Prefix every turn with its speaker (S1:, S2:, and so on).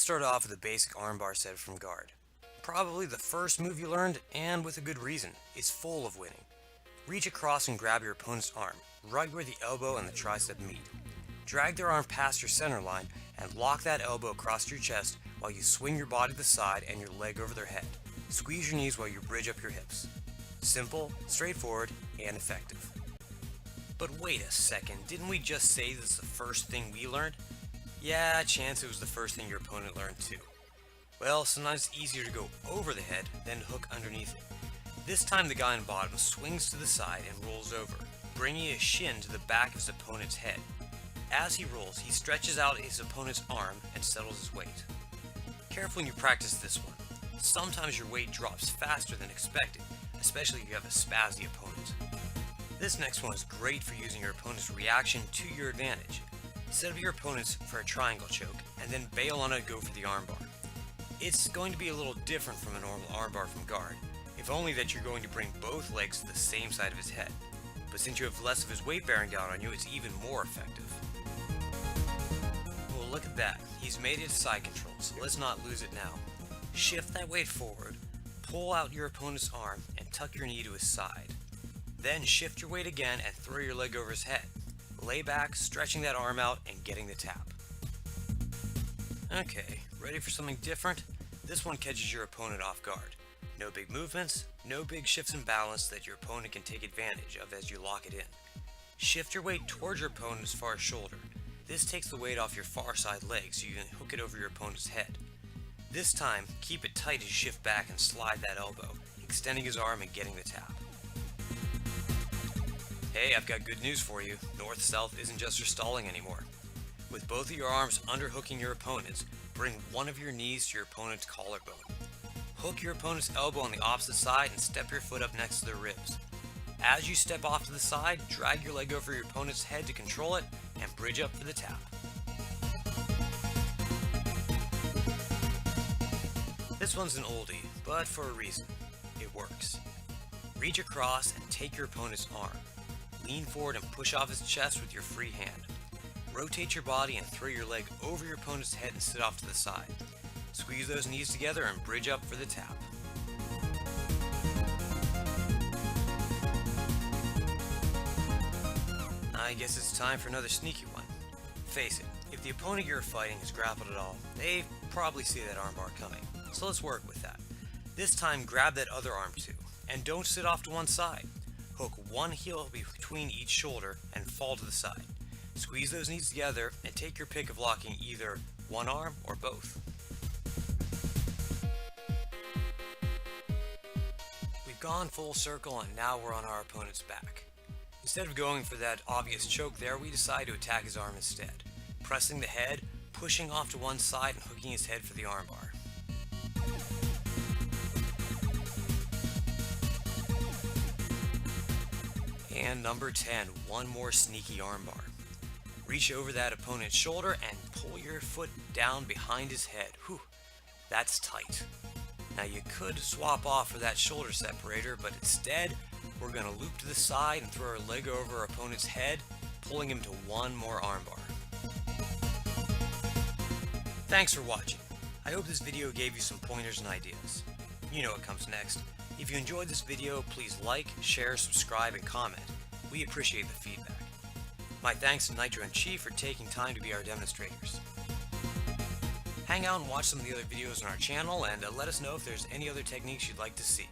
S1: Let's start off with a basic armbar set from guard. Probably the first move you learned, and with a good reason. It's full of winning. Reach across and grab your opponent's arm, right where the elbow and the tricep meet. Drag their arm past your center line and lock that elbow across your chest while you swing your body to the side and your leg over their head. Squeeze your knees while you bridge up your hips. Simple, straightforward, and effective. But wait a second, didn't we just say this is the first thing we learned? Yeah, chance it was the first thing your opponent learned too. Well, sometimes it's easier to go over the head than to hook underneath it. This time the guy on bottom swings to the side and rolls over, bringing his shin to the back of his opponent's head. As he rolls, he stretches out his opponent's arm and settles his weight. Careful when you practice this one. Sometimes your weight drops faster than expected, especially if you have a spazzy opponent. This next one is great for using your opponent's reaction to your advantage. Set up your opponents for a triangle choke and then bail on it and go for the armbar. It's going to be a little different from a normal armbar from guard, if only that you're going to bring both legs to the same side of his head. But since you have less of his weight bearing down on you, it's even more effective. Well, look at that. He's made it side control, so let's not lose it now. Shift that weight forward, pull out your opponent's arm, and tuck your knee to his side. Then shift your weight again and throw your leg over his head. Lay back, stretching that arm out, and getting the tap. Okay, ready for something different? This one catches your opponent off guard. No big movements, no big shifts in balance that your opponent can take advantage of as you lock it in. Shift your weight towards your opponent as far as shoulder. This takes the weight off your far side leg so you can hook it over your opponent's head. This time, keep it tight as you shift back and slide that elbow, extending his arm and getting the tap. Hey, I've got good news for you. North-south isn't just for stalling anymore. With both of your arms underhooking your opponents, bring one of your knees to your opponent's collarbone. Hook your opponent's elbow on the opposite side and step your foot up next to their ribs. As you step off to the side, drag your leg over your opponent's head to control it and bridge up for the tap. This one's an oldie, but for a reason. It works. Reach across and take your opponent's arm. Lean forward and push off his chest with your free hand. Rotate your body and throw your leg over your opponent's head and sit off to the side. Squeeze those knees together and bridge up for the tap. I guess it's time for another sneaky one. Face it, if the opponent you're fighting is grappled at all, they probably see that armbar coming. So let's work with that. This time grab that other arm too, and don't sit off to one side. Hook one heel between each shoulder and fall to the side. Squeeze those knees together and take your pick of locking either one arm or both. We've gone full circle and now we're on our opponent's back. Instead of going for that obvious choke there, we decide to attack his arm instead, pressing the head, pushing off to one side and hooking his head for the armbar. And number 10, one more sneaky armbar. Reach over that opponent's shoulder and pull your foot down behind his head. Whew, that's tight. Now you could swap off for that shoulder separator, but instead, we're going to loop to the side and throw our leg over our opponent's head, pulling him to one more armbar. Thanks for watching. I hope this video gave you some pointers and ideas. You know what comes next. If you enjoyed this video, please like, share, subscribe, and comment. We appreciate the feedback. My thanks to Nitro and Chief for taking time to be our demonstrators. Hang out and watch some of the other videos on our channel and let us know if there's any other techniques you'd like to see.